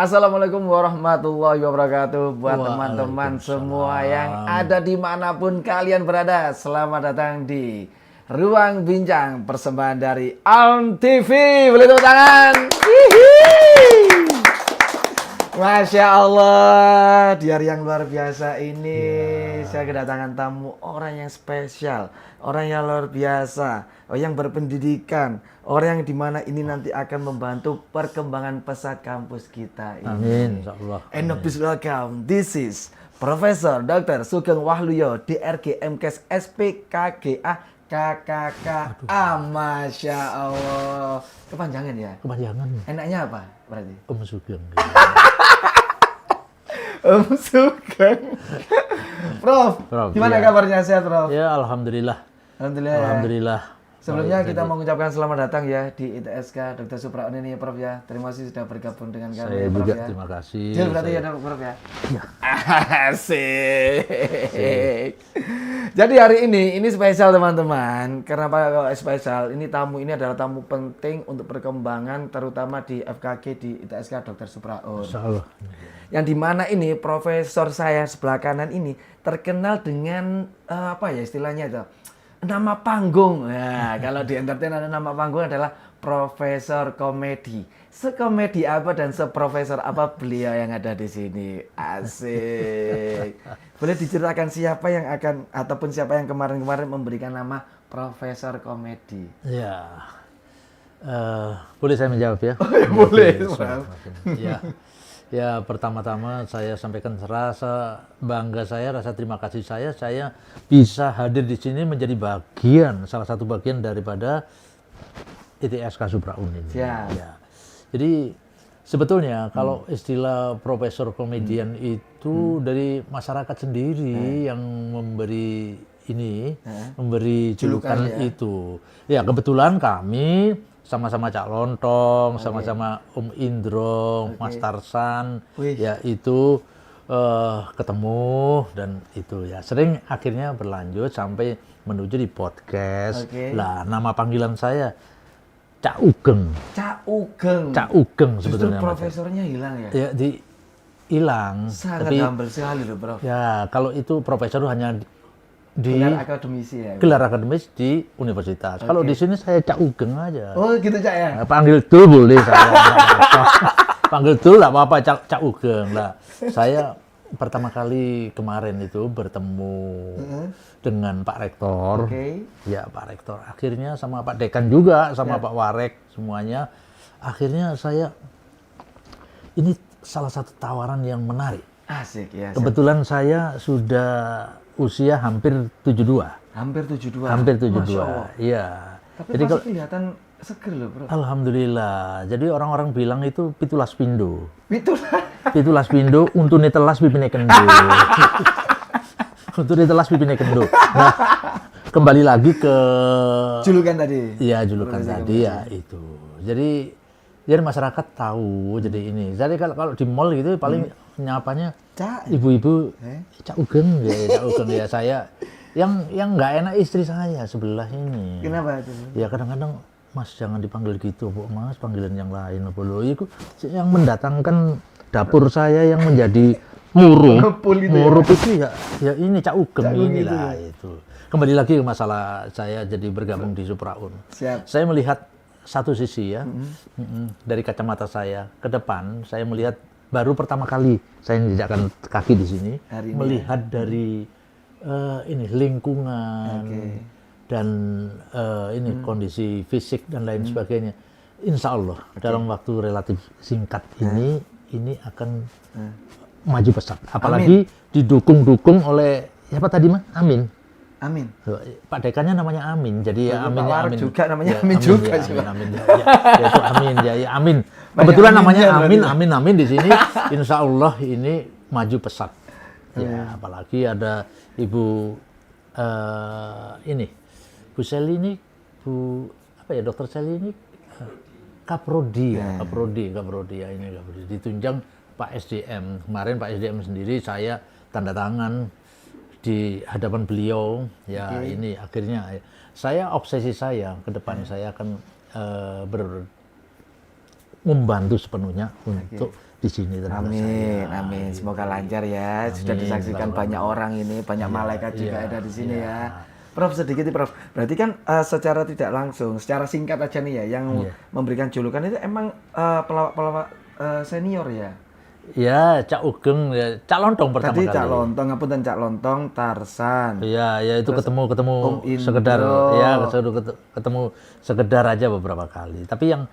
Assalamualaikum warahmatullahi wabarakatuh. Buat teman-teman semua yang ada dimanapun kalian berada, selamat datang di Ruang Bincang, persembahan dari Alm TV. Boleh tepuk tangan. Masya Allah, di hari yang luar biasa ini saya kedatangan tamu orang yang spesial, orang yang luar biasa, orang yang berpendidikan, orang yang dimana ini nanti akan membantu perkembangan pesat kampus kita ini. Amin, insyaallah. And please welcome, this is Profesor Dr. Sugeng Waluyo, DRG MKes SPKGA KKKA. Masya Allah, kepanjangan ya? Kepanjangan. Enaknya apa berarti? Sugeng. Sugeng. Prof, gimana kabarnya? Sehat, Prof? Ya, alhamdulillah. Alhamdulillah. Alhamdulillah. Sebelumnya kita mengucapkan selamat datang ya di ITSK Dr. Supraun ini ya, Prof ya. Terima kasih sudah bergabung dengan kami. Saya ya, Prof, juga ya. terima kasih. Jil berarti ya, Prof ya. Ya. Asik. Jadi hari ini spesial teman-teman. Kenapa spesial? Ini adalah tamu penting untuk perkembangan terutama di FKG di ITSK Dr. Supraun. Insyaallah. Yang dimana ini profesor saya sebelah kanan ini terkenal dengan apa ya istilahnya itu, nama panggung. Nah, kalau di entertain ada nama panggung adalah Profesor Komedi. Sekomedi apa dan seprofesor apa beliau yang ada di sini. Asik. Boleh diceritakan siapa yang akan ataupun siapa yang kemarin-kemarin memberikan nama Profesor Komedi? Ya. Boleh saya menjawab ya? Oh, ya boleh. Ya. Ya, pertama-tama saya sampaikan rasa bangga saya, rasa terima kasih saya bisa hadir di sini menjadi salah satu bagian daripada ITSK Supraun ini. Ya. Jadi sebetulnya kalau istilah profesor komedian itu dari masyarakat sendiri yang memberi memberi julukan itu. Ya, kebetulan kami sama-sama Cak Lontong, sama-sama Indro, Mas Tarsan, ya itu ketemu dan itu ya sering akhirnya berlanjut sampai menuju di podcast. Lah nama panggilan saya Cak Ugeng. Cak Ugeng. Cak Ugeng sebetulnya. Justru profesornya hilang ya? Ya hilang. Sangat humble sekali loh, Prof. Ya kalau itu profesor hanya di gelar akademisi ya. Gelar akademis di universitas. Kalau di sini saya Cak Ugeng aja. Oh, gitu Cak ya. Panggil Dul boleh saya. Panggil Dul enggak apa-apa Cak Ugeng lah. Saya pertama kali kemarin itu bertemu dengan Pak Rektor. Ya, Pak Rektor. Akhirnya sama Pak Dekan juga, sama Pak Warek semuanya. Akhirnya saya ini salah satu tawaran yang menarik. Asik ya. Kebetulan saya sudah usia hampir 72. Hampir 72. Hampir 72. Iya. Tapi jadi masih kelihatan seger loh, Bro. Alhamdulillah. Jadi orang-orang bilang itu pitulas pindo. Pitulas pindo untune telas pipine kendo. Untune telas pipine kendo. Nah, kembali lagi ke julukan tadi. Iya, julukan tadi ya itu. Jadi masyarakat tahu jadi ini. Jadi kalau di mall gitu paling nyapanya ibu-ibu Cak Ugeng ya, Cak Ugeng ya. Saya yang nggak enak istri saya sebelah ini. Kenapa itu? Ya kadang-kadang Mas jangan dipanggil gitu, Bu Mas, panggilan yang lain apa lo. Itu yang mendatangkan dapur saya yang menjadi murup itu ya ini Cak Ugeng inilah itu. Kembali lagi ke masalah saya jadi bergabung di Supraun. Saya melihat satu sisi ya, dari kacamata saya ke depan, saya melihat baru pertama kali saya menjejakkan kaki di sini, melihat dari ini lingkungan dan ini kondisi fisik dan lain sebagainya. Insya Allah dalam waktu relatif singkat ini akan maju pesat. Apalagi didukung oleh siapa tadi Mas? Amin. Pak Dekannya namanya Amin, jadi ya Amin ya Amin. Juga namanya Amin juga. Amin ya itu Amin ya Amin. Kebetulan namanya Amin di sini. Insya Allah ini maju pesat. Ya apalagi ada Ibu Bu Seli ini, Dokter Seli ini Kaprodi ya ini ditunjang Pak SDM. Kemarin Pak SDM sendiri saya tanda tangan di hadapan beliau ya ini akhirnya saya obsesi saya ke depan saya akan membantu sepenuhnya untuk di sini terhadap Amin, saya. amin. Semoga lancar ya. Sudah Amin, disaksikan banyak orang ini, banyak malaikat juga iya, ada di sini ya. Prof, sedikit nih, Prof. Berarti kan secara tidak langsung, secara singkat aja nih ya, yang memberikan julukan itu emang pelawak-pelawak senior ya. Ya, Cak Ugeng, ya, Cak Lontong pertama Tadi kali. Cak Lontong, ngapunten Cak Lontong, Tarsan. Iya, ya itu ketemu Om Indro. sekedar ya ketemu sekedar aja beberapa kali. Tapi yang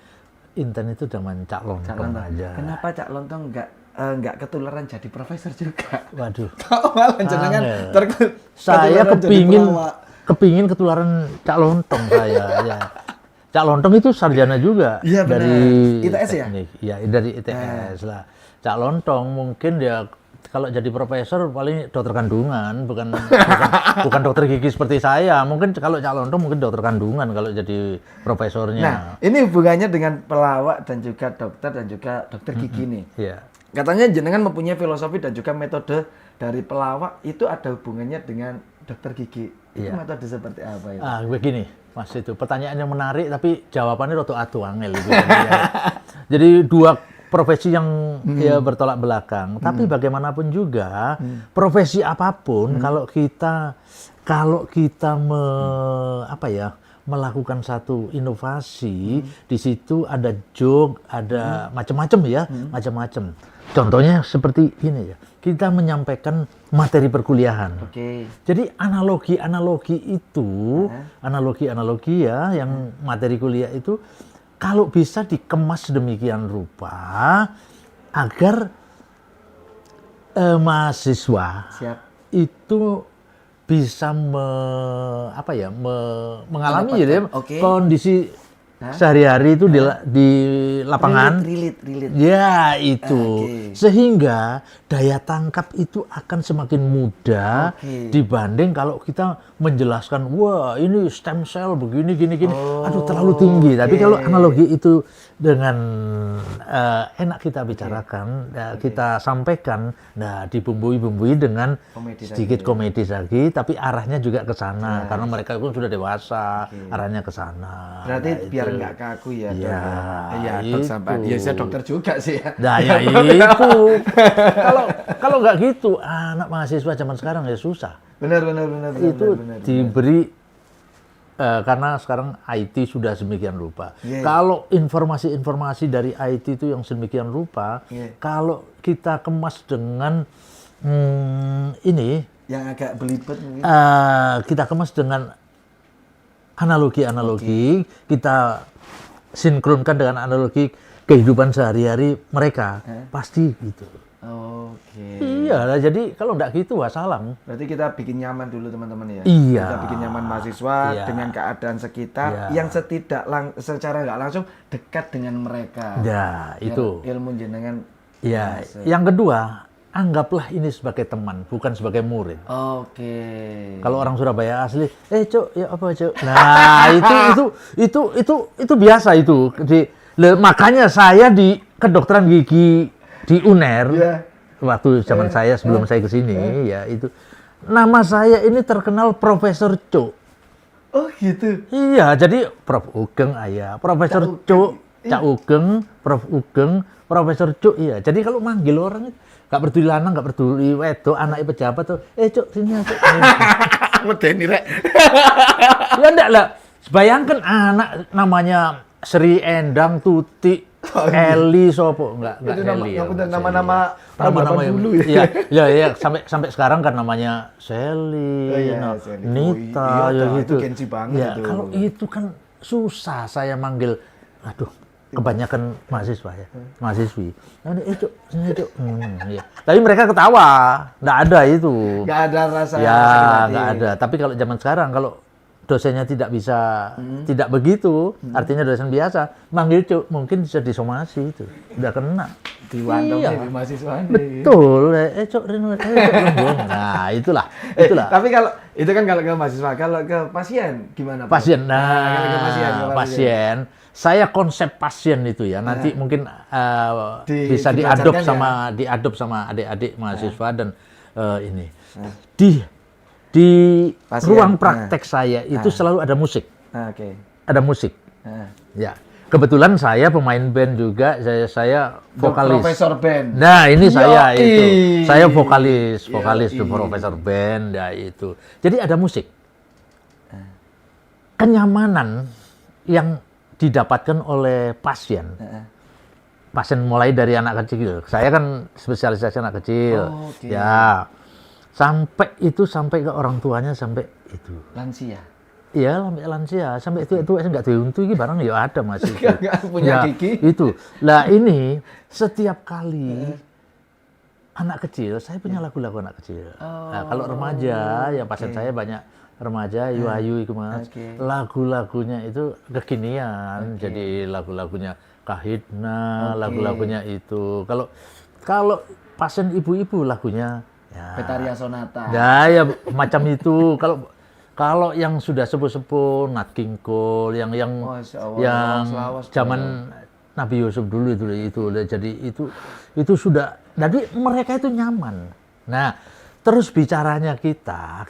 inten itu dengan Cak Lontong aja. Kenapa Cak Lontong nggak ketularan jadi profesor juga? Waduh. Kok malah jenengan Saya ketularan jadi pelawak? kepingin ketularan Cak Lontong saya ya. Cak Lontong itu sarjana juga Iya, benar. dari ITS ya? teknik. Ya, dari ITS lah. Cak Lontong mungkin dia kalau jadi profesor paling dokter kandungan, bukan dokter gigi seperti saya. Mungkin kalau Cak Lontong mungkin dokter kandungan kalau jadi profesornya. Nah, ini hubungannya dengan pelawak dan juga dokter dan juga dokter gigi nih. Iya. Katanya jenengan mempunyai filosofi dan juga metode dari pelawak itu ada hubungannya dengan dokter gigi. Itu metode seperti apa ya? Begini, Mas, itu pertanyaan yang menarik tapi jawabannya roto atu angel itu. Jadi dua profesi yang ya bertolak belakang. Tapi bagaimanapun juga profesi apapun kalau kita melakukan satu inovasi, di situ ada joke, ada macam-macam ya, macam-macam. Contohnya seperti ini ya. Kita menyampaikan materi perkuliahan. Oke. Jadi analogi-analogi ya yang materi kuliah itu kalau bisa dikemas sedemikian rupa agar mahasiswa itu bisa mengalami kondisi sehari-hari itu di lapangan. Relate. Ya, itu. Sehingga daya tangkap itu akan semakin mudah dibanding kalau kita menjelaskan, wah ini stem cell begini, gini. Aduh, terlalu tinggi. Tapi kalau analogi itu dengan enak kita bicarakan, kita sampaikan, nah dibumbui dengan sedikit komedi lagi, tapi arahnya juga ke sana. Karena mereka pun sudah dewasa, arahnya ke sana. Berarti biar nggak kaku ya, dok. Iya, dok sampai. Itu. Ya saya dokter juga sih ya. Nah, ya itu. Kalau nggak gitu, anak mahasiswa zaman sekarang ya susah. Benar. Itu diberi karena sekarang IT sudah sedemikian rupa. Kalau informasi-informasi dari IT itu yang sedemikian rupa, kalau kita kemas dengan ini, yang agak belibet mungkin. kita kemas dengan analogi-analogi, kita sinkronkan dengan analogi kehidupan sehari-hari mereka, pasti gitu. Iya, jadi kalau enggak gitu wassalam. Berarti kita bikin nyaman dulu teman-teman ya. Iya. Kita bikin nyaman mahasiswa dengan keadaan sekitar yang secara nggak langsung dekat dengan mereka. Ya, itu. Ilmu jenengan. Ya, yang kedua, anggaplah ini sebagai teman, bukan sebagai murid. Kalau orang Surabaya asli, Cuk, ya apa, Cuk? Nah, itu biasa itu. Makanya saya di kedokteran gigi di UNER, waktu zaman saya sebelum saya ke sini, ya itu. Nama saya ini terkenal Profesor Cuk. Oh gitu? Iya, jadi Prof. Ugeng ayah, Profesor Cuk, Cak Ugeng, Prof. Ugeng, Profesor Cuk, iya. Jadi kalau manggil orang itu, nggak peduli lanang, nggak peduli wedok, anaknya pejabat tuh, Cuk, sini Cuk. Medeni rek. Ya enggak lah. Bayangkan anak namanya Sri Endang, Tuti, Eli, sopo enggak Eli ya. Nama-nama dulu ya. Iya, sampai sekarang kan namanya Sally, Nita, ya gitu. Itu gengsi banget ya, itu. kalau itu kan susah saya manggil, aduh, kebanyakan mahasiswa ya, mahasiswi. Cuk, sini Cuk. Ya. Tapi mereka ketawa, nggak ada itu. Nggak ada rasa. Ya, nggak ada. Tapi kalau zaman sekarang, kalau dosennya tidak bisa, tidak begitu, artinya dosen biasa, manggil Cuk, mungkin bisa disomasi itu, udah kena. Diwantong di mahasiswa. Betul, Cuk, Cuk, lembong. Nah, itulah. Tapi kalau itu kan kalau ke mahasiswa, kalau ke pasien gimana? Pasien, kalau ke pasien. Saya konsep pasien itu ya, nanti mungkin bisa diadop sama adik-adik mahasiswa dan ini. Di ruang praktek saya itu selalu ada musik. Ada musik. Ya. Kebetulan saya pemain band juga, saya vokalis. Profesor band. Nah, ini saya Yoi. itu. Saya vokalis Yoi. The Professor Band ya itu. Jadi ada musik. Kenyamanan yang didapatkan oleh pasien. Pasien mulai dari anak kecil. Saya kan spesialisasi anak kecil. Oh, oke. Ya. Sampai ke orang tuanya sampai itu. Lansia. Iya, sampai lansia, sampai itu enggak diuntu iki barang ya ada Mas itu. Nggak punya Ya, gigi. Itu. Lah ini setiap kali anak kekil, saya punya lagu-lagu anak kecil. Nah, kalau remaja, yang pasien saya banyak remaja, ayu-ayu itu Mas. Lagu-lagunya itu kekinian, jadi lagu-lagunya Kahitna, lagu-lagunya itu. Kalau pasien ibu-ibu lagunya ya Betaria Sonata. ya macam itu. Kalau yang sudah sepuh-sepuh, Nat King Cole, yang Masya Allah, yang selawas zaman Nabi Yusuf dulu itu, jadi itu sudah, jadi mereka itu nyaman. Nah, terus bicaranya kita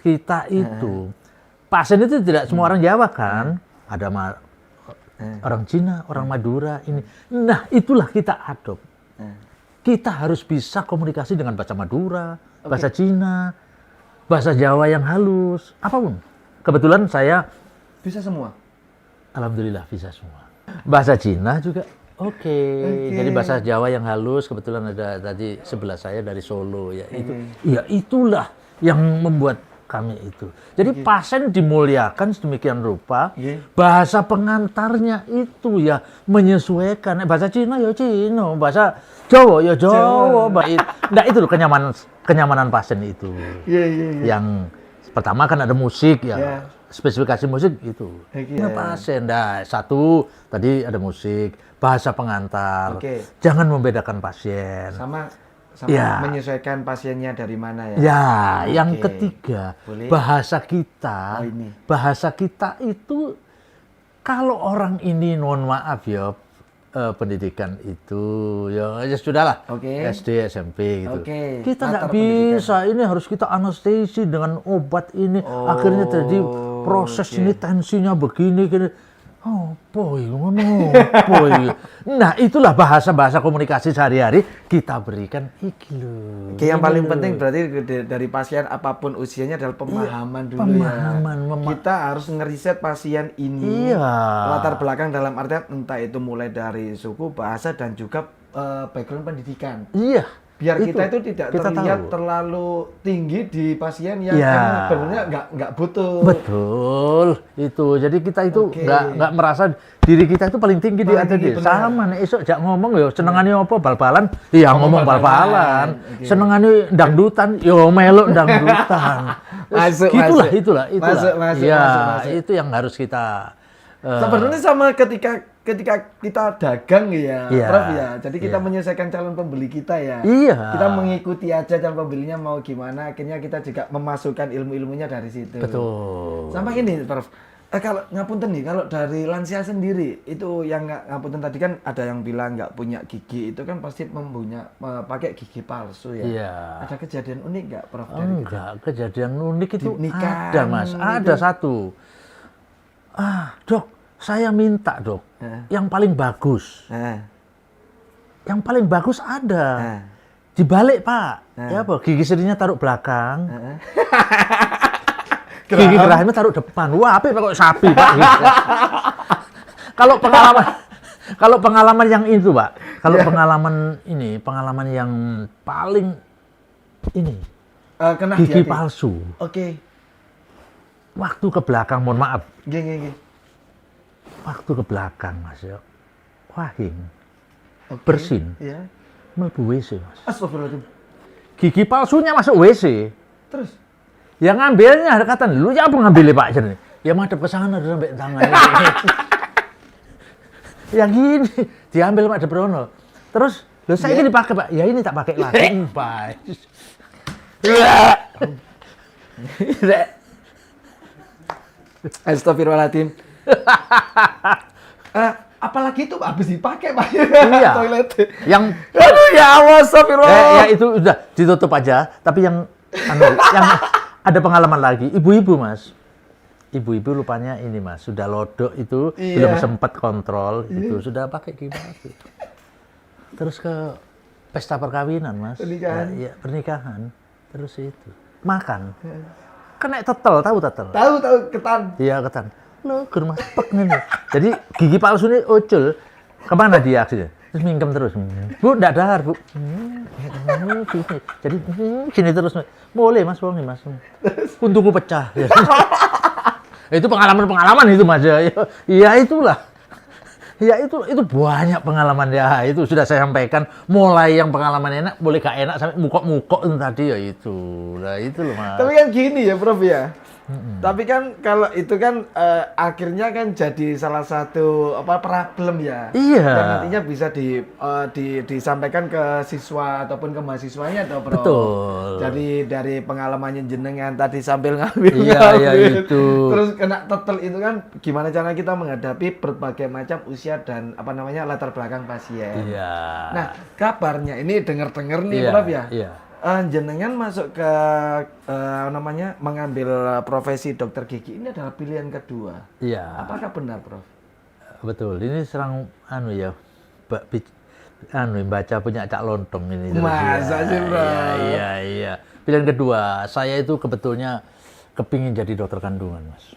itu pasien itu tidak semua orang Jawa kan, ada orang Cina, orang Madura ini. Nah, itulah kita adopt. Kita harus bisa komunikasi dengan bahasa Madura, bahasa Cina, bahasa Jawa yang halus, apapun. Kebetulan saya Bisa semua. alhamdulillah bisa semua. Bahasa Cina juga oke. Jadi bahasa Jawa yang halus, kebetulan ada tadi sebelah saya dari Solo ya itu. Ya itulah yang membuat kami itu. Jadi pasien dimuliakan sedemikian rupa. Bahasa pengantarnya itu ya menyesuaikan. Bahasa Cina ya Cina, bahasa Jawa ya Jawa. Nah itu loh kenyamanan pasien itu. Yang pertama kan ada musik ya. Spesifikasi musik itu. Nah, pasien satu tadi ada musik, bahasa pengantar. Jangan membedakan pasien. Sama Ya. menyesuaikan pasiennya dari mana ya. Ya, yang ketiga, Boleh. bahasa kita. Oh, ini. Bahasa kita itu kalau orang ini mohon maaf ya pendidikan itu ya sudahlah. SD, SMP gitu. Kita nggak bisa, ini harus kita anestesi dengan obat ini. Akhirnya terjadi proses ini tensinya begini gini. Oh, boy, ngomong boy. Nah, itulah bahasa komunikasi sehari-hari kita berikan iki loh. Yang paling penting berarti dari pasien apapun usianya adalah pemahaman dulu pemahaman, ya. Kita harus ngeriset pasien ini. Iya. Latar belakang dalam artian entah itu mulai dari suku, bahasa dan juga background pendidikan. Iya. Biar kita itu tidak terlihat terlalu tinggi di pasien yang emang sebenarnya nggak butuh. Betul, itu. Jadi kita itu nggak merasa diri kita itu paling tinggi di atas dia. Sama nih, esok jak ngomong ya senengane apa bal-balan, iya ngomong bal-balan. Senengane dangdutan, yo melok dangdutan. Itulah. Masuk. Itu yang harus kita. Sebenarnya sama ketika kita dagang ya, Prof ya. Jadi kita menyelesaikan calon pembeli kita ya. Kita mengikuti aja calon pembelinya mau gimana. Akhirnya kita juga memasukkan ilmu-ilmunya dari situ. Betul. Sama ini, Prof. Kalau ngapunten nih, kalau dari lansia sendiri itu yang ngapunten tadi kan ada yang bilang nggak punya gigi itu kan pasti pakai gigi palsu ya. Iya. Ada kejadian unik nggak, Prof? Enggak, kejadian unik itu Nikahan ada Mas. Ada satu. Dok, saya minta dok, yang paling bagus. Yang paling bagus ada. Dibalik Pak. Ya apa? Gigi serinya taruh belakang. Gigi gerahimnya taruh depan. Wah, apik kok sapi Pak. Kalau pengalaman yang itu Pak. Kalau pengalaman yang paling ini. Kena gigi palsu. Waktu ke belakang, mohon maaf. Waktu ke belakang, Mas ya. Wahing. Bersin. Mlebu WC, Mas. Astagfirullahaladzim. Gigi palsunya masuk WC. Terus? Yang ngambilnya ada kata, lu ya apa ngambilnya Pak? Ya madep ke sana sampai tangannya. Ya gini, diambil Pak Debrono. Terus, loh saya ini dipakai Pak. Ya ini tak pakai lagi. Pak. Astagfirullahaladzim. Apalagi itu habis dipakai Pak. Iya. Toilet. Yang aduh ya Allah, astagfirullah. Ya itu udah ditutup aja, tapi yang ada pengalaman lagi, ibu-ibu Mas. ibu-ibu lupanya ini Mas, sudah lodok itu Iya. belum sempat kontrol itu sudah pakai gigi palsu. Terus ke pesta perkawinan Mas. Pernikahan. Ya, pernikahan. Terus itu makan. Kena tetel, tahu tetel? Tahu ketan. Iya ketan. Lo gur Mas pek nih. Jadi gigi palsu ini ucul. Kemana dia akhirnya? Terus mingkem terus. Bu, enggak dahar, Bu. Jadi sini terus. Boleh Mas, boleh Mas. Untungku pecah. Itu pengalaman-pengalaman itu Mas ya. Iya itulah. Ya itu banyak pengalaman ya. Itu sudah saya sampaikan. Mulai yang pengalaman enak, boleh gak enak sampai mukok-mukok itu tadi ya itu. Nah itu loh Mas. Tapi kan gini ya Prof ya. Tapi kan kalau itu kan akhirnya kan jadi salah satu problem ya. Iya. Dan nantinya bisa disampaikan ke siswa ataupun ke mahasiswanya atau Prof. Betul. Jadi dari pengalamannya jenengan tadi sambil ngambil. Iya itu. Terus kena tetel itu kan gimana cara kita menghadapi berbagai macam usia dan latar belakang pasien. Iya. Nah, kabarnya ini dengar-dengar nih Iya, Prof ya. Iya. Jenengan masuk ke mengambil profesi dokter gigi ini adalah pilihan kedua. Iya. Apakah benar, Prof? Betul. Ini serang baca punya Cak Lontong ini. Masa sih, Prof? Iya. Pilihan kedua, saya itu sebetulnya kepingin jadi dokter kandungan, Mas.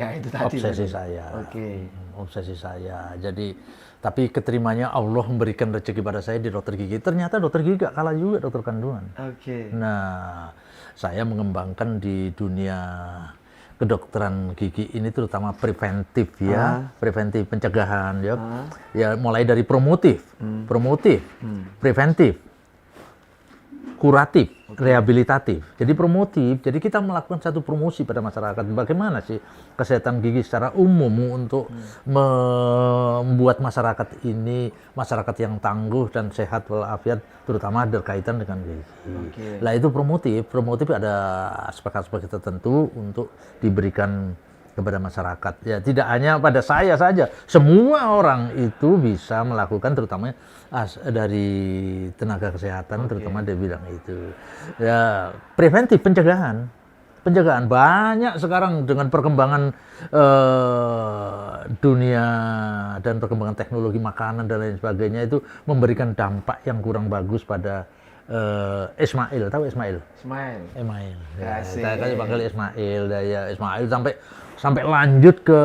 Ya, itu tadi. Obsesi saya. Oke. Obsesi saya. Jadi tapi keterimanya Allah memberikan rezeki pada saya di dokter gigi. Ternyata dokter gigi gak kalah juga dokter kandungan. Oke. Nah, saya mengembangkan di dunia kedokteran gigi ini terutama preventif ya, preventif pencegahan ya. Ya mulai dari promotif, preventif, kuratif, rehabilitatif. Jadi promotif, jadi kita melakukan satu promosi pada masyarakat. Bagaimana sih kesehatan gigi secara umum untuk membuat masyarakat ini masyarakat yang tangguh dan sehat walafiat, terutama berkaitan dengan gigi. Oke. Lah itu promotif. Promotif ada aspek-aspek tertentu untuk diberikan kepada masyarakat. Ya tidak hanya pada saya saja, semua orang itu bisa melakukan, terutama dari tenaga kesehatan, terutama di bidang itu. Ya preventif, pencegahan banyak sekarang dengan perkembangan dunia dan perkembangan teknologi makanan dan lain sebagainya itu memberikan dampak yang kurang bagus pada Ismail, tahu Ismail? Ismail. Ya, saya kan panggil Ismail, ya Ismail sampai lanjut ke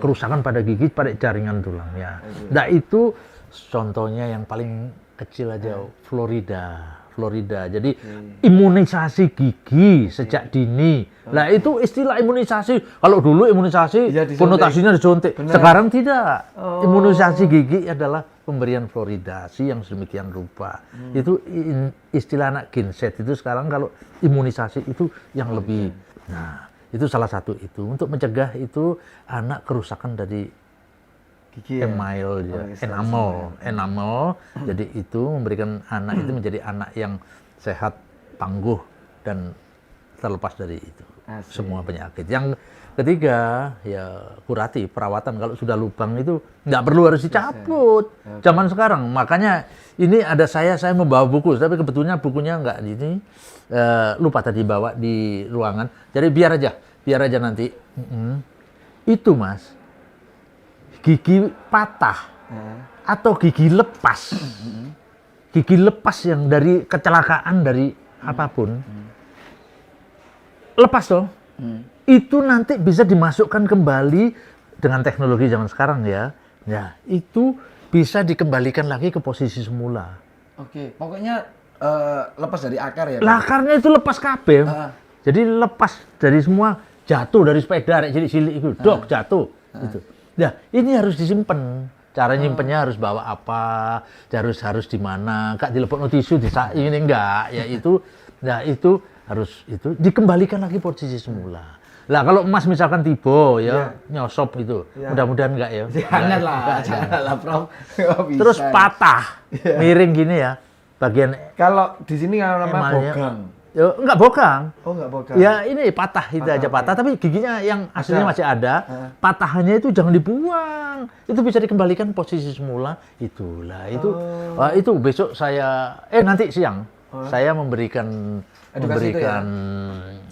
kerusakan pada gigi, pada jaringan tulang ya. Nah itu contohnya yang paling kecil aja, Florida. Jadi imunisasi gigi sejak dini. Nah itu istilah imunisasi. Kalau dulu imunisasi ya, konotasinya disuntik. Benar. Sekarang tidak. Imunisasi gigi adalah pemberian fluoridasi yang sedemikian rupa. Itu istilah anak genset itu sekarang kalau imunisasi itu yang lebih. Nah itu salah satu itu untuk mencegah itu anak kerusakan dari gigi ya? enamel. Jadi itu memberikan anak itu menjadi anak yang sehat, tangguh dan terlepas dari itu. Semua penyakit. Yang ketiga ya kuratif, perawatan. Kalau sudah lubang itu nggak perlu harus dicabut. Zaman sekarang. Makanya ini ada saya membawa buku, tapi kebetulan bukunya nggak ini. Lupa tadi bawa di ruangan. Jadi biar aja nanti. Itu Mas. Gigi patah atau gigi lepas, yang dari kecelakaan dari apapun, lepas toh, itu nanti bisa dimasukkan kembali dengan teknologi zaman sekarang ya, itu bisa dikembalikan lagi ke posisi semula. Oke, pokoknya lepas dari akar ya? Akarnya itu lepas kabel, jadi lepas dari semua, jatuh dari sepeda, cilik-cilik itu, jatuh, gitu. Nah, ini harus disimpan. Cara nyimpennya harus bawa apa, harus di mana, kak dilepok tisu ini enggak, ya itu. Nah, itu harus itu dikembalikan lagi posisi semula. Lah kalau emas misalkan tiba ya nyosop itu, mudah-mudahan enggak ya. Janganlah, Prof. Terus patah, miring gini ya, bagian. Kalau di sini namanya bogang. Ya, enggak bogang. Oh, enggak bogang. Ya ini patah itu aja patah, tapi giginya yang aslinya masih ada. Patahannya itu jangan dibuang. Itu bisa dikembalikan posisi semula. Itulah itu. Itu besok saya nanti siang saya memberikan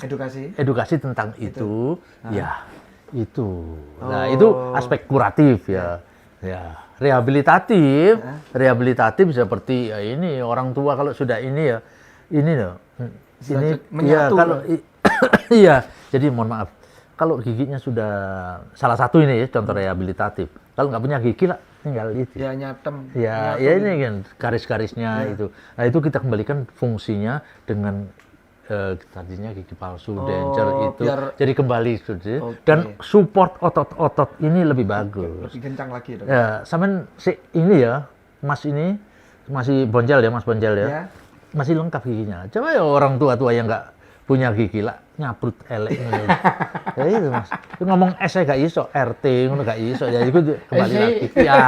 edukasi tentang itu. Ya, itu. Nah, itu aspek kuratif ya. Ya, rehabilitatif seperti ya ini orang tua kalau sudah ini ya, ini loh. Ini ya kalau iya, jadi mohon maaf. Kalau giginya sudah salah satu ini ya contoh rehabilitatif. Kalau nggak punya gigi lah tinggal itu. Ya nyatem. Ya, ya ini kan garis-garisnya itu. Nah, itu kita kembalikan fungsinya dengan tadinya gigi palsu, denture itu jadi kembali dan support otot-otot ini lebih bagus. Lebih kencang lagi dong. Ya, sampean ini ya, Mas ini masih bonjol ya, Mas bonjol ya. Masih lengkap giginya. Coba ya orang tua-tua yang nggak punya gigi lah nyaprut elek ngono. Ya itu Mas. Itu ngomong S gak iso, RT ngono gak iso. Ya itu kembali lagi. Ya,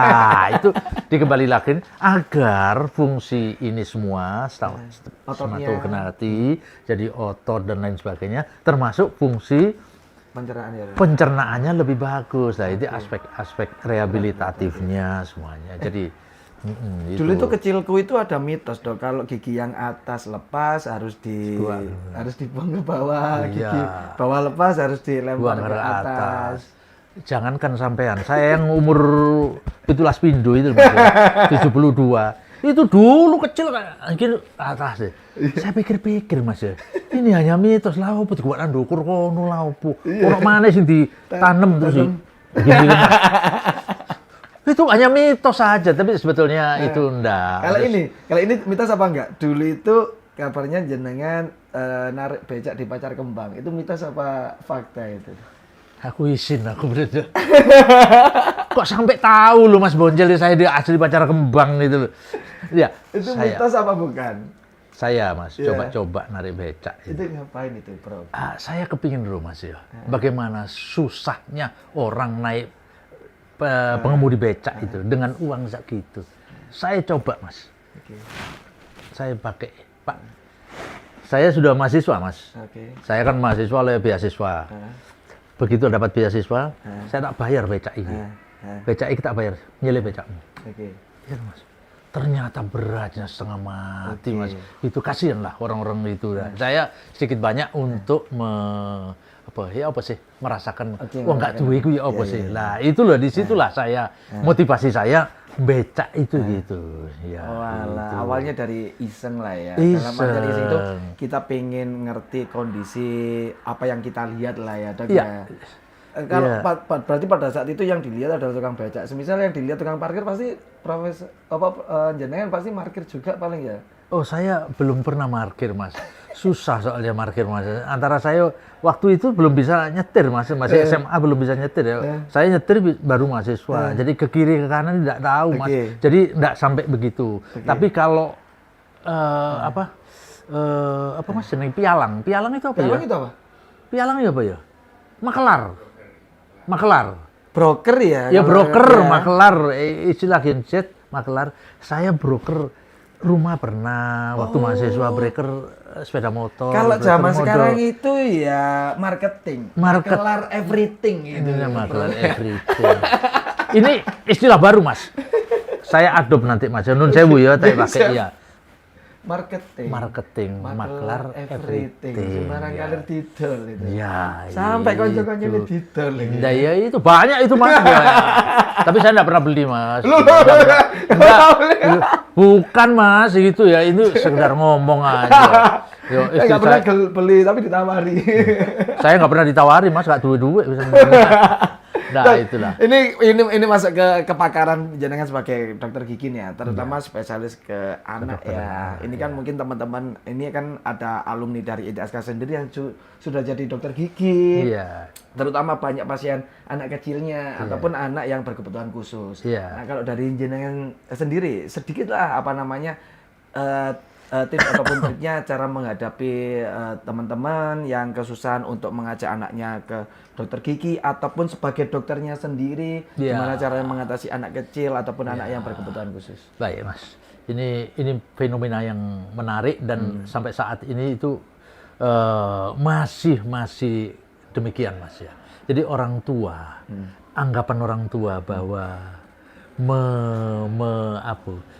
itu dikembali lagi agar fungsi ini semua stomatogranati jadi otot dan lain sebagainya termasuk fungsi pencernaannya lebih bagus. Nah, itu aspek rehabilitatifnya semuanya. Jadi dulu itu kecilku itu ada mitos dong, kalau gigi yang atas lepas harus dibuang ke bawah, gigi bawah lepas harus dilempar ke atas. Jangankan sampean, saya yang umur 17 pindo itu 72. Itu dulu kecil kayak gini atas deh. Saya pikir-pikir Mas ya, ini hanya mitos lah opo dikuatan ndukur kono lah opo. Ora maneh sing ditanem terus gini. Itu hanya mitos saja, tapi sebetulnya itu enggak. Kalau ini mitos apa enggak? Dulu itu kabarnya jenengan narik becak di Pacar Kembang. Itu mitos apa fakta itu? Aku izin, aku bener. Kok sampai tahu loh Mas Bonjol saya di asli Pacar Kembang itu loh. Ya, itu mitos apa bukan? Saya Mas, coba-coba narik becak. Itu ngapain itu, Bro? Saya kepingin dulu Mas ya. Bagaimana susahnya orang naik pengemudi becak itu dengan uang segitu. Saya coba Mas. Saya pakai Pak. Saya sudah mahasiswa Mas. Saya kan mahasiswa oleh beasiswa. Begitu dapat beasiswa, saya tak bayar becak ini. Becak ini tak bayar, nyilih becakmu. Ya Mas. Ternyata beratnya setengah mati Mas. Itu kasihan lah orang-orang itu. Saya sedikit banyak untuk merasakan nggak duwe iku ya apa sih. Lah itu loh disitulah saya motivasi saya becak itu gitu. Ya. Gitu. Awalnya dari iseng lah ya. Dalam arti iseng itu kita pengen ngerti kondisi apa yang kita lihat lah ya, Dok ya. Kalau berarti pada saat itu yang dilihat adalah tukang becak. Semisal yang dilihat tukang parkir pasti jenengan pasti parkir juga paling ya. Oh, saya belum pernah parkir Mas. Susah soalnya parkir Mas. Antara saya waktu itu belum bisa nyetir Mas, masih SMA belum bisa nyetir ya. Saya nyetir baru mahasiswa. Jadi ke kiri ke kanan tidak tahu Mas. Jadi tidak sampai begitu. Tapi kalau apa Mas jeneng pialang. Pialang itu apa ya? Pialang itu apa? Pialang itu apa ya? Makelar. Broker ya? Ya broker, makelar. Istilah genset, makelar. Saya broker rumah pernah, waktu mahasiswa breaker sepeda motor. Kalau zaman sekarang itu ya marketing. Makelar everything gitu. Ya, makelar everything. Ini istilah baru Mas. Saya adopt nanti Mas. Nun sewu ya, tak pakai ya. Marketing, makelar everything. Sembarang kalir didol itu. Ya. Sampai konco-konco didol ini. Ya, ya itu banyak itu Mas. Tapi saya enggak pernah beli Mas. Bukan Mas, gitu ya. Ini sekedar ngomong aja. Yo, enggak pernah beli tapi ditawari. Saya enggak pernah ditawari Mas, enggak duit-duit. Nah, itulah. Ini masuk ke kepakaran jenengan sebagai dokter gigi nih ya, terutama spesialis ke anak ya. Ini kan mungkin teman-teman ini kan ada alumni dari ITSK sendiri yang sudah jadi dokter gigi. Iya. Terutama banyak pasien anak kecilnya ataupun anak yang berkebutuhan khusus. Nah, kalau dari jenengan sendiri sedikitlah apa namanya tips ataupun triknya cara menghadapi teman-teman yang kesusahan untuk mengajak anaknya ke dokter gigi ataupun sebagai dokternya sendiri gimana caranya mengatasi anak kecil ataupun anak yang berkebutuhan khusus. Baik Mas, ini fenomena yang menarik dan sampai saat ini itu masih demikian Mas ya. Jadi orang tua, anggapan orang tua bahwa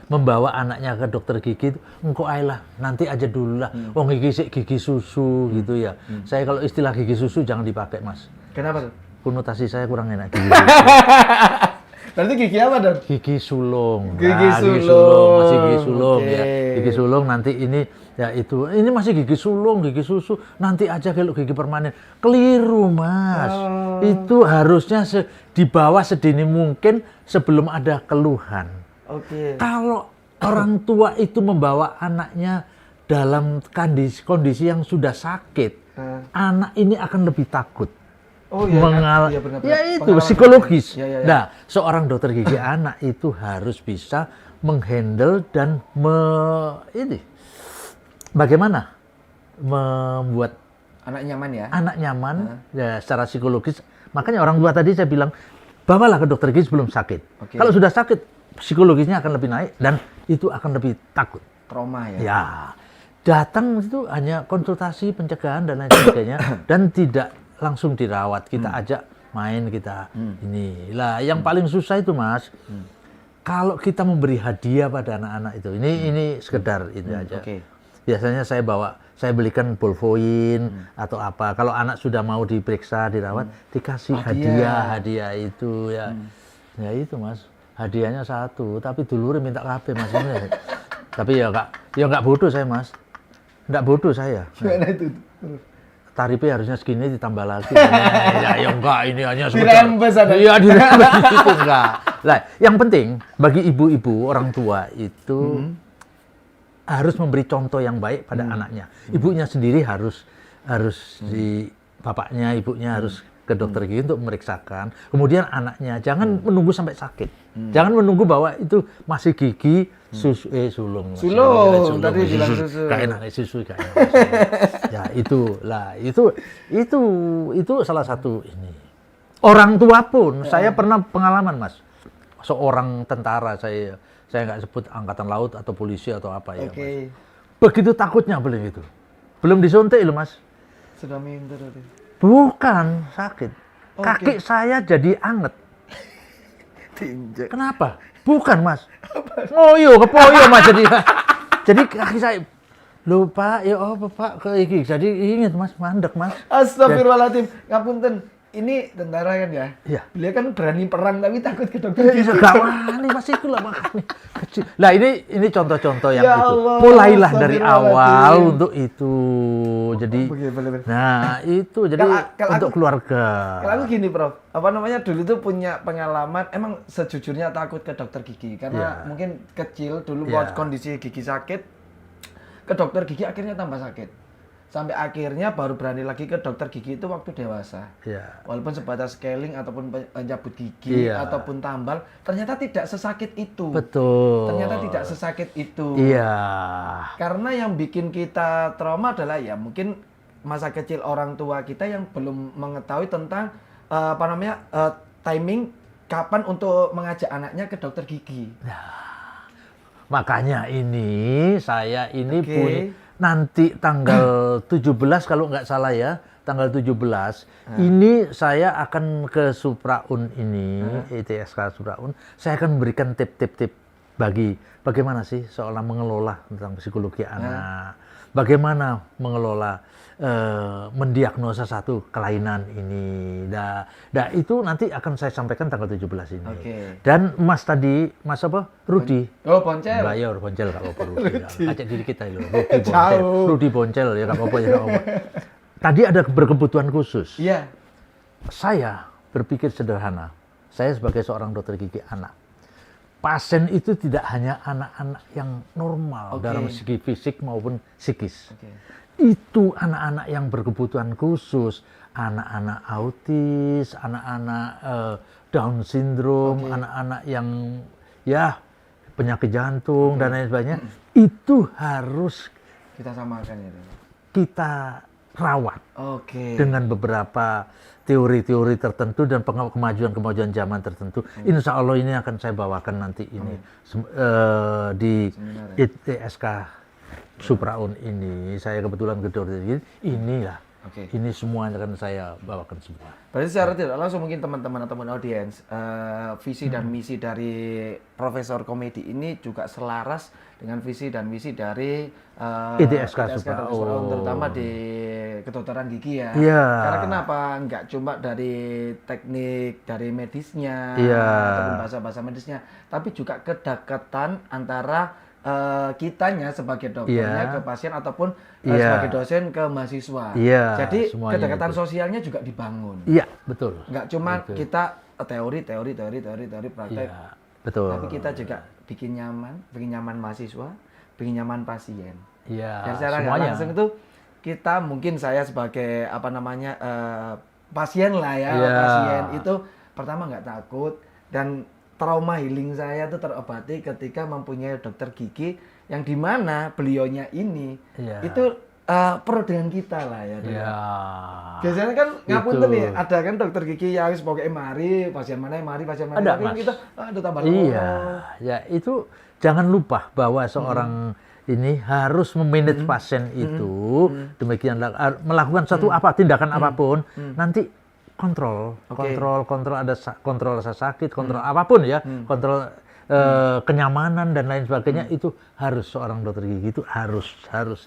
membawa anaknya ke dokter gigi itu, engkau ayolah nanti aja dulu lah, wong gigi susu gitu ya. Saya kalau istilah gigi susu jangan dipakai Mas. Kenapa tuh? Konotasi saya kurang enak gigi. Berarti gigi apa dong? Gigi sulung. Gigi Nah, sulung. masih gigi sulung Oke. ya. Gigi sulung nanti ini ya itu. Ini masih gigi sulung, gigi susu. Nanti aja kalau gigi permanen. Keliru, Mas. Itu harusnya dibawa sedini mungkin sebelum ada keluhan. Oke. Kalau orang tua itu membawa anaknya dalam kondisi yang sudah sakit, anak ini akan lebih takut. Oh iya, iya benar, ya itu pengalaman psikologis. ya. Nah, seorang dokter gigi anak itu harus bisa menghandle dan bagaimana membuat anak nyaman ya. anak nyaman ya secara psikologis. Makanya orang tua tadi saya bilang bawalah ke dokter gigi sebelum sakit. Oke. Kalau sudah sakit psikologisnya akan lebih naik dan itu akan lebih takut. Trauma ya. Ya, datang itu hanya konsultasi pencegahan dan lain sebagainya dan tidak langsung dirawat. Kita ajak main kita ini. Lah, yang paling susah itu Mas, kalau kita memberi hadiah pada anak-anak itu. Ini sekedar itu aja. Oke. Biasanya saya belikan Bolvoin atau apa. Kalau anak sudah mau diperiksa, dirawat, dikasih hadiah itu ya. Ya itu Mas. Hadiahnya satu, tapi dulure minta kabeh Mas. Tapi ya enggak bodoh saya Mas. Enggak bodoh saya. Gimana itu? Tarifnya harusnya segini ditambah lagi. Ya enggak, ini hanya sekedar. Dirembes ada. Iya, dirembes itu enggak. Lah, yang penting bagi ibu-ibu, orang tua itu harus memberi contoh yang baik pada anaknya. Ibunya sendiri harus di bapaknya, ibunya harus ke dokter gigi untuk memeriksakan. Kemudian anaknya jangan menunggu sampai sakit. Jangan menunggu bahwa itu masih gigi sulung. Sulung, tadi bilang susu. Gak enak susu, gak enak. Ya itu salah satu ini. Orang tua pun, saya pernah pengalaman Mas. Seorang tentara, saya nggak sebut angkatan laut atau polisi atau apa ya Mas. Begitu takutnya beli itu. Belum disuntik loh Mas. Sudah minder tadi. Bukan sakit. Kaki saya jadi anget. Tinjek. Kenapa? Bukan Mas. Ngoyo, kepoyo Mas jadi kaki saya. Loh Pak, ya apa Pak? Jadi ingat Mas, mandek Mas. Astagfirullahaladzim. Ngapunten. Ini tentara kan ya? Iya. Beliau kan berani perang tapi takut ke dokter gigi. Gak wani Mas itu lah makanya kecil. Nah ini contoh-contoh yang Ya itu. Allah, Mulailah dari astagfirullahaladzim. awal untuk itu. Jadi Bener. nah itu jadi Kalau untuk keluarga. Kalau aku gini Prof, apa namanya dulu tuh punya pengalaman, emang sejujurnya takut ke dokter gigi. Karena mungkin kecil dulu kondisi gigi sakit, ke dokter gigi akhirnya tambah sakit. Sampai akhirnya baru berani lagi ke dokter gigi itu waktu dewasa. Iya. Walaupun sebatas scaling ataupun pencabut gigi ataupun tambal, ternyata tidak sesakit itu. Betul. Ternyata tidak sesakit itu. Iya. Karena yang bikin kita trauma adalah ya mungkin masa kecil orang tua kita yang belum mengetahui tentang timing kapan untuk mengajak anaknya ke dokter gigi. Makanya saya punya nanti tanggal 17 kalau nggak salah ya, tanggal 17 ini saya akan ke Supraun ini, ITSK Supraun. Saya akan memberikan tip-tip bagaimana sih seorang mengelola tentang psikologi anak. Bagaimana mengelola mendiagnosa satu kelainan ini. Nah, itu nanti akan saya sampaikan tanggal 17 ini. Dan Mas tadi, Mas apa? Rudi. Oh, Boncel. Bayar Boncel gak apa-apa Rudi. Ajak diri kita loh, Rudi Boncel. Rudi Boncel ya gak apa-apa ya gak apa-apa. Tadi ada berkebutuhan khusus. Iya. Saya berpikir sederhana. Saya sebagai seorang dokter gigi anak. Pasien itu tidak hanya anak-anak yang normal dalam segi fisik maupun psikis. Itu anak-anak yang berkebutuhan khusus, anak-anak autis, anak-anak Down syndrome, anak-anak yang ya penyakit jantung dan lain sebagainya. Itu harus kita samakan itu. Kita rawat dengan beberapa teori-teori tertentu dan kemajuan-kemajuan zaman tertentu. Insya Allah ini akan saya bawakan nanti ini di ITSK Supraun ini. Saya kebetulan ke dokter gigi, inilah Oke. Ini semuanya akan saya bawakan semua. Berarti secara tidak langsung mungkin teman-teman ataupun audiens, visi dan misi dari Profesor Komedi ini juga selaras dengan visi dan misi dari ITSK Dr. juga. Supraun, terutama di kedokteran gigi ya. Iya. Karena kenapa? Nggak cuma dari teknik, dari medisnya, Iya. ataupun bahasa-bahasa medisnya, tapi juga kedekatan antara kitanya sebagai dokternya Iya. ke pasien ataupun Iya. sebagai dosen ke mahasiswa. Iya, Jadi semuanya kedekatan itu. sosialnya juga dibangun. Iya, betul. Nggak cuma Betul. kita teori praktek, Iya, betul. tapi kita juga bikin nyaman mahasiswa, bikin nyaman pasien. Iya, Dan secara nggak semuanya. langsung itu kita mungkin saya sebagai pasien lah ya, Iya. pasien itu pertama nggak takut dan trauma healing saya itu terobati ketika mempunyai dokter gigi yang dimana belionya ini Iya. itu pro dengan kita lah ya. Dok. Iya. Biasanya kan ngapunten Gitu. nih, ada kan dokter gigi yang pokoknya mari, pasien mana yang mari, pasien mana. Ada, Tapi kan Mas. kita ada tambah Iya, ya itu jangan lupa bahwa seorang ini harus memanage pasien itu, demikianlah melakukan satu tindakan apapun, nanti kontrol ada kontrol rasa sakit, kontrol apapun ya, kontrol kenyamanan dan lain sebagainya itu harus seorang dokter gigi itu harus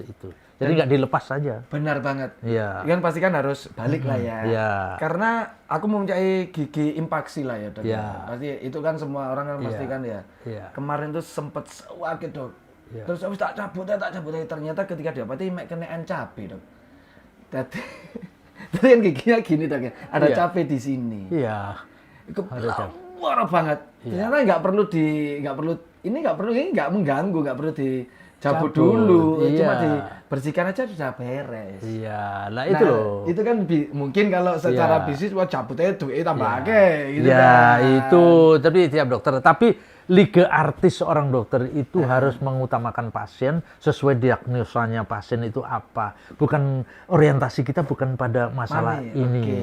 itu. Jadi nggak dilepas saja. Benar banget. Iya. Kan pasti kan harus balik lah ya. Iya. Karena aku mempunyai gigi impaksi lah ya, Dok. Iya. Pasti itu kan semua orang kan pasti Iya. kan ya. Iya. Kemarin tuh sempet sakit, Dok. Iya. Terus habis tak cabut ternyata ketika diobati mek kenaan cabe, Dok. Tadi kan giginya gini, Dok ya. Ada Iya. cabe di sini. Iya. Itu Ada parah banget. Iya. Ternyata nggak perlu nggak mengganggu, nggak perlu dicabut Cabut, dulu, cuma iya. dibersihkan aja sudah beres. Iya, nah itu loh. Itu kan mungkin kalau secara Iya. bisnis wah cabutnya duit tambah Iya. akeh gitu Ya, kan. itu tapi tiap dokter. Tapi liga artis seorang dokter itu harus mengutamakan pasien sesuai diagnosanya pasien itu apa. Bukan orientasi kita bukan pada masalah Money, ini. oke,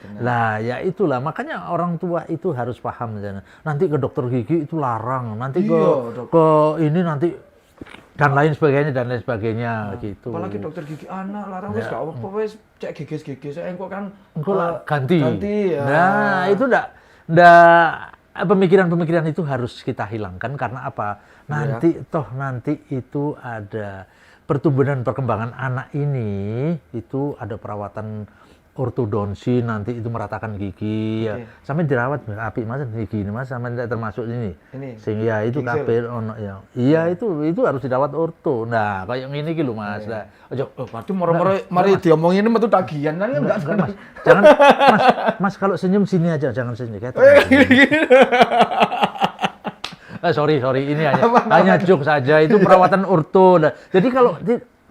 benar. Lah, ya itulah makanya orang tua itu harus paham misalnya. Nanti ke dokter gigi itu larang, nanti Iya, Dok. ke ini nanti dan lain sebagainya gitu. Apalagi dokter gigi anak larang wis gak apa-apa wis cek gigis-gigis engko kan Engko lah ganti. ya. Nah, itu ndak pemikiran-pemikiran itu harus kita hilangkan karena apa? Nanti itu ada pertumbuhan dan perkembangan anak ini itu ada perawatan ortodonsi nanti itu meratakan gigi ya. Sampai dirawat apik Mas gigi ini Mas sampai termasuk ini. Sehingga itu gingsil. kabeh ono ya. Iya itu harus dirawat orto. Nah, kayak ngene iki lho Mas. Nah, ojo Waduh moro-moro mari diomongin metu tagihan kan enggak Mas. Jangan Mas kalau senyum sini aja, jangan sini kayak sorry, ini hanya joke saja. Itu perawatan orto. Nah, jadi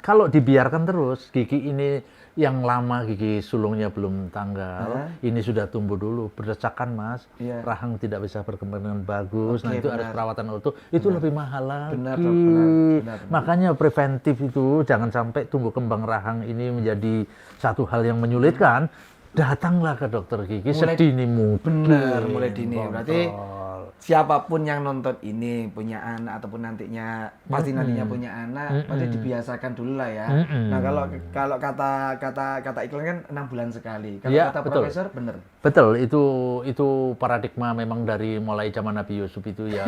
kalau dibiarkan terus gigi ini yang lama gigi sulungnya belum tanggal, ini sudah tumbuh dulu berdesakan Mas, rahang tidak bisa berkembang dengan bagus. Nah itu harus perawatan orto, itu lebih mahal lagi. Benar, benar. Makanya preventif itu jangan sampai tumbuh kembang rahang ini menjadi satu hal yang menyulitkan. Datanglah ke dokter gigi sedini mungkin. Benar, mulai dini. Berarti siapapun yang nonton ini punya anak ataupun nantinya nantinya punya anak, berarti dibiasakan dulu lah ya. Nah, kalau kata iklan kan 6 bulan sekali. Kalau Ya, kata betul. profesor benar. Betul, itu paradigma memang dari mulai zaman Nabi Yusuf itu ya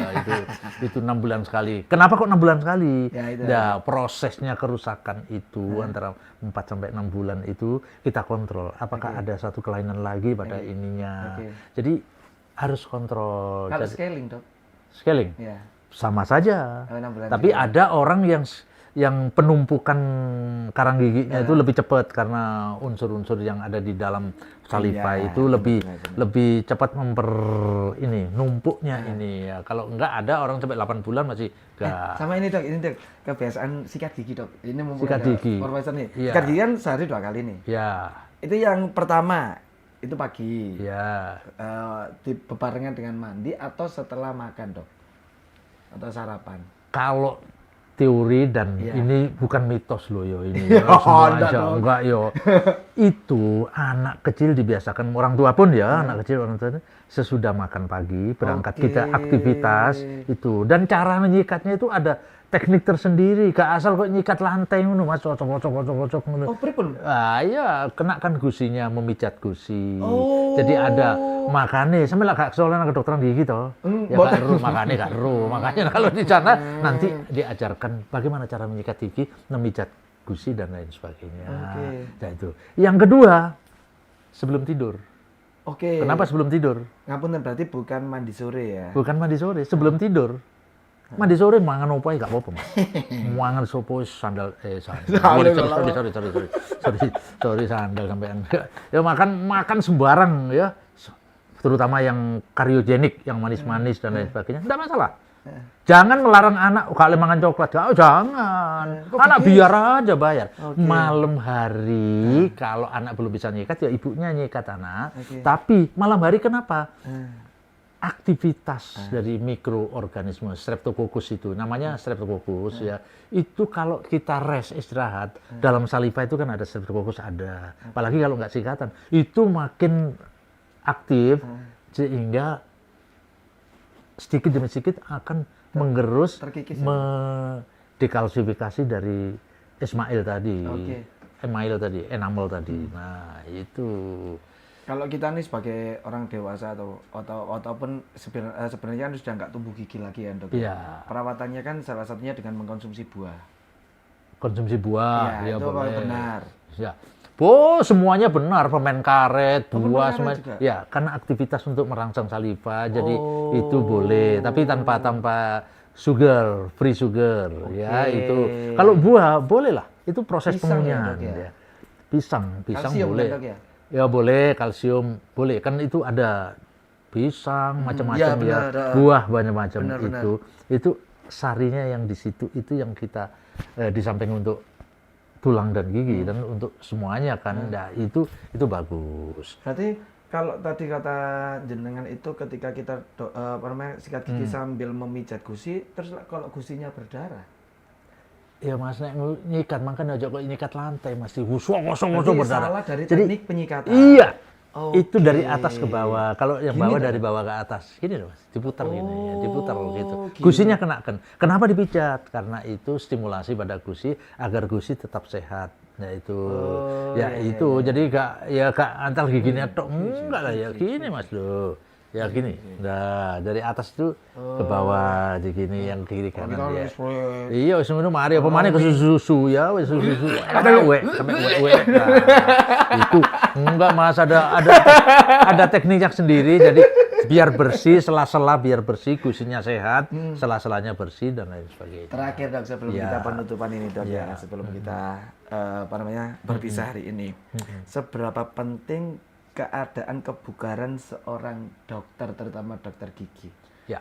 itu 6 bulan sekali. Kenapa kok 6 bulan sekali? Ya, itu. Nah, prosesnya kerusakan itu antara 4 sampai 6 bulan itu kita kontrol. Apakah ada satu kelainan lagi pada ininya? Jadi harus kontrol. Kalau Jadi, scaling, Dok. scaling Ya. sama saja. Kalau 6 bulan Tapi ada orang yang penumpukan karang giginya itu lebih cepat karena unsur-unsur yang ada di dalam saliva itu lebih cepat numpuknya ini ya. Kalau enggak ada orang sampai 8 bulan masih enggak. Sama ini Dok, kebiasaan sikat gigi, Dok. Ini mumpung Sikat ada gigi. profesor nih. Iya. Sikat gigi kan sehari 2 kali nih. Ya. Itu yang pertama, itu pagi. Ya. Bebarengan dengan mandi atau setelah makan, Dok? Atau sarapan? Kalau teori dan ini bukan mitos loh yo ini enggak yo. Itu anak kecil dibiasakan orang tua pun ya, anak kecil orang tua sesudah makan pagi berangkat kita aktivitas itu dan cara menyikatnya itu ada teknik tersendiri, gak asal kok nyikat lantai ngono Mas, cocok ngono. Oh, pripun? Ah iya, kenakan gusinya, memijat gusi. Oh. Jadi ada makane, sampe lah gak kesolan ke dokteran gigi toh. Ya gak ero, makane gak ero. Makanya kalau di sana nanti diajarkan bagaimana cara menyikat gigi, memijat gusi dan lain sebagainya. Oke. Nah itu. Yang kedua, sebelum tidur. Oke. Kenapa sebelum tidur? Ngapunten, berarti bukan mandi sore ya? Bukan mandi sore, sebelum tidur. Mandi sore mangan opo gak apa-apa, Mas. Mangan sopo sandal sorry sandal sampean. Ya makan sembarang ya. Terutama yang kariogenik, yang manis-manis dan lain sebagainya. Enggak masalah. Jangan melarang anak kalau mangan coklat. Oh, jangan. Anak biar aja bayar. Malam hari kalau anak belum bisa nyikat ya ibunya nyikat anak. Tapi malam hari kenapa? Aktivitas dari mikroorganisme Streptococcus itu, namanya Streptococcus ya, itu kalau kita rest istirahat, dalam saliva itu kan ada Streptococcus ada, apalagi kalau nggak sikatan, itu makin aktif sehingga sedikit demi sedikit akan menggerus, dekalsifikasi dari Ismail tadi, enamel tadi. Nah itu. Kalau kita nih sebagai orang dewasa ataupun sebenarnya kan sudah nggak tumbuh gigi lagi ya dok. Iya. Perawatannya kan salah satunya dengan mengkonsumsi buah. Konsumsi buah, ya itu boleh. Benar. Ya. Semuanya benar, permen karet, buah, semuanya. Ya, karena aktivitas untuk merangsang saliva, jadi itu boleh. Tapi tanpa sugar, free sugar, ya itu. Kalau buah boleh lah, itu proses pengunyah. Ya. Pisang kalsium, boleh. Dok, ya? Ya boleh, kalsium boleh, kan itu ada pisang macam-macam ya, buah banyak macam itu sarinya yang di situ itu yang kita di samping untuk tulang dan gigi dan untuk semuanya kan, nah itu bagus. Berarti kalau tadi kata jenengan itu ketika kita sikat gigi sambil memijat gusi, terus kalau gusinya berdarah? Ya Mas, nek nyikat makanya aja kok nyikat lantai masih kosong berdarah. Salah dari teknik penyikatan. Iya. Itu dari atas ke bawah. Kalau yang bawah dari bawah ke atas. Gini loh Mas, diputar gini ya, diputar gitu. Gusinya kenakan. Kenapa dipijat? Karena itu stimulasi pada gusi agar gusi tetap sehat. Nah itu. Jadi gak antal giginya tok enggak lah ya gini Mas loh. Ya gini, nah dari atas itu ke bawah di gini yang kiri kanan ya. Iya, wis ngono mari apa maneh ke susu ya, wis susu. Sampai we. Nah, itu enggak Mas, ada tekniknya sendiri jadi biar bersih, sela-sela biar bersih, gusinya sehat, sela-selanya bersih dan lain sebagainya. Terakhir Dok, sebelum kita penutupan ini Dok ya, sebelum kita berpisah hari ini. Seberapa penting keadaan kebugaran seorang dokter, terutama dokter gigi? Ya.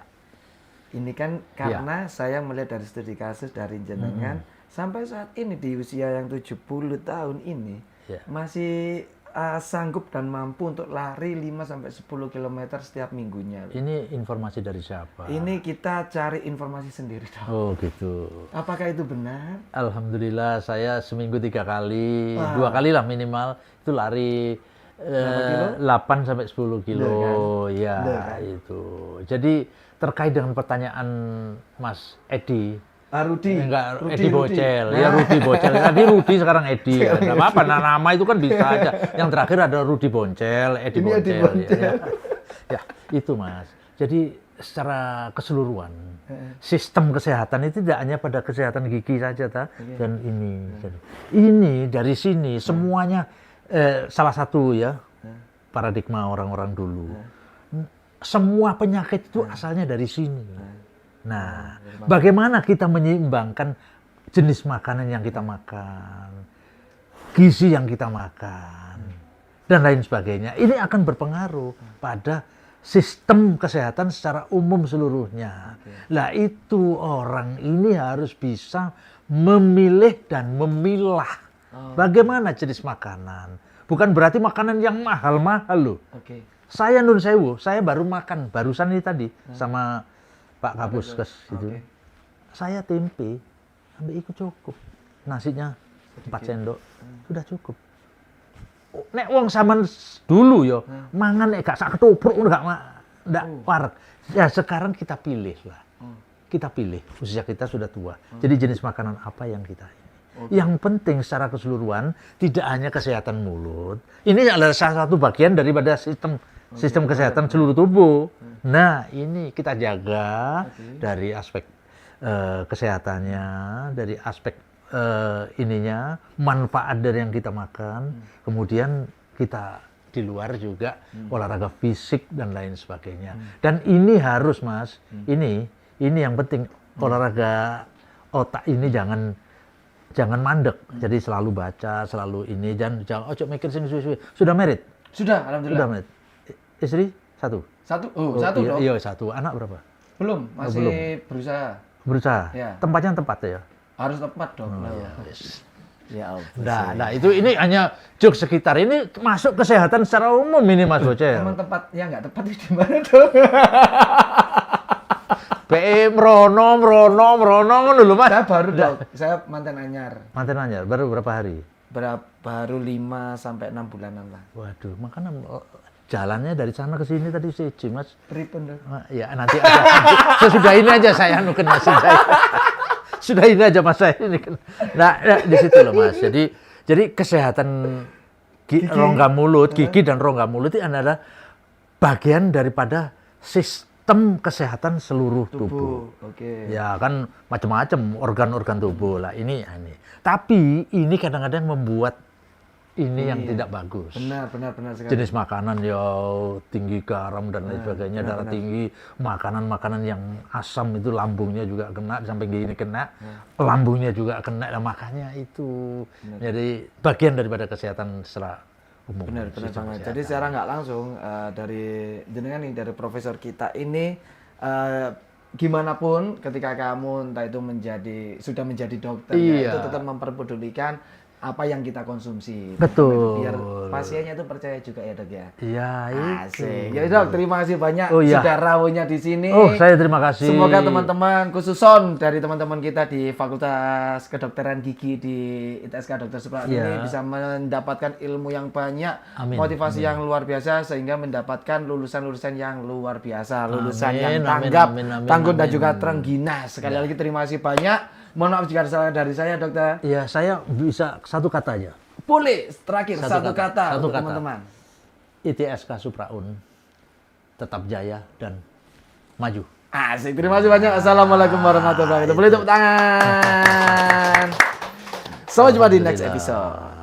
Ini kan karena saya melihat dari studi kasus dari jenengan sampai saat ini di usia yang 70 tahun ini masih sanggup dan mampu untuk lari 5-10 km setiap minggunya. Ini informasi dari siapa? Ini kita cari informasi sendiri Dok. Oh gitu. Apakah itu benar? Alhamdulillah saya seminggu 3 kali, 2 kali lah minimal itu lari 8 sampai 10 kilo, itu. Jadi terkait dengan pertanyaan Mas Edi, Edi Bocel, ya Rudi Bocel. Tadi Rudi sekarang Edi, nggak apa-apa. Nama itu kan bisa aja. Yang terakhir ada Rudi Boncel, Edi Boncel. Ya, itu Mas. Jadi secara keseluruhan sistem kesehatan itu tidak hanya pada kesehatan gigi saja, dan ini dari sini semuanya. Salah satu ya paradigma orang-orang dulu. Semua penyakit itu asalnya dari sini. Nah, bagaimana kita menyeimbangkan jenis makanan yang kita makan, gizi yang kita makan, dan lain sebagainya. Ini akan berpengaruh pada sistem kesehatan secara umum seluruhnya. Lah itu orang ini harus bisa memilih dan memilah. Bagaimana jenis makanan? Bukan berarti makanan yang mahal-mahal loh. Saya nun sewu, saya baru makan barusan ini tadi sama Pak Kapuskes itu. Saya tempe, sampai ikut cukup. Nasinya 4 sendok, sudah cukup. Nek wong zaman dulu yo, mangan nek gak sak ketoprak ndak warak. Ya sekarang kita pilih lah. kita pilih. Usia kita sudah tua. Jadi jenis makanan apa yang kita ini. Yang penting secara keseluruhan tidak hanya kesehatan mulut. Ini adalah salah satu bagian daripada sistem kesehatan seluruh tubuh. Nah, ini kita jaga dari aspek kesehatannya, dari aspek ininya, manfaat dari yang kita makan. Kemudian kita di luar juga olahraga fisik dan lain sebagainya. Dan ini harus, Mas, ini yang penting, olahraga otak ini jangan mandek. Jadi selalu baca, selalu ini, jangan ojo mikir sing suwe-suwe. Sudah married? Sudah, alhamdulillah. Sudah married. Istri satu? Satu Iya, dong. iya, satu. Anak berapa? Belum, masih belum. berusaha. Ya. Ya. Tempatnya tepat ya. Harus tepat dong. Ya Allah. Nah, itu ini hanya jokes sekitar. Ini masuk kesehatan secara umum ini, Mas Bocel. Emang tepat, ya nggak tepat di mana tuh? PE merono ngono lho, Mas. Saya baru dong, saya mantan anyar. Mantan anyar, baru berapa hari? Baru 5 sampai 6 bulanan lah. Waduh, makanya jalannya dari sana ke sini tadi siji, Mas. Pripun dong? Ya, nanti aja. Sesudah ini aja saya anukan Mas. Sudah ini aja Mas saya ini kan. Nah, di situ loh Mas. Jadi kesehatan rongga mulut, gigi dan rongga mulut itu adalah bagian daripada sistem kesehatan seluruh tubuh. Oke. Ya kan macam-macam organ-organ tubuh lah ini. Tapi ini kadang-kadang membuat ini yang tidak bagus. Benar sekali. Jenis makanan ya tinggi garam dan lain sebagainya, darah tinggi, makanan-makanan yang asam itu lambungnya juga kena, sampai gini kena, lambungnya juga kena, nah, makanya itu jadi bagian daripada kesehatan secara umum. Benar banget. Jadi secara nggak langsung dari jenengan nih, dari profesor kita ini, gimana pun ketika kamu entah itu sudah menjadi dokter, ya, itu tetap memperpedulikan apa yang kita konsumsi. Betul. Biar pasiennya itu percaya juga ya, Dok ya. Iya, Asik. Ya Dok, terima kasih banyak iya. sudah rawuhnya di sini. Oh, saya terima kasih. Semoga teman-teman, khususon dari teman-teman kita di Fakultas Kedokteran Gigi di ITSK Dr. Supratun ini bisa mendapatkan ilmu yang banyak, motivasi yang luar biasa, sehingga mendapatkan lulusan-lulusan yang luar biasa, lulusan yang tanggap, tangguh dan juga terengginas. Sekali lagi terima kasih banyak. Mohon maaf jika ada salah dari saya, Dokter. Iya, saya bisa satu kata aja. Boleh, terakhir satu kata untuk teman-teman. ITSK Supratun tetap jaya dan maju. Asik, terima kasih banyak. Assalamualaikum warahmatullahi wabarakatuh. Boleh tepuk tangan. Sampai jumpa di next episode.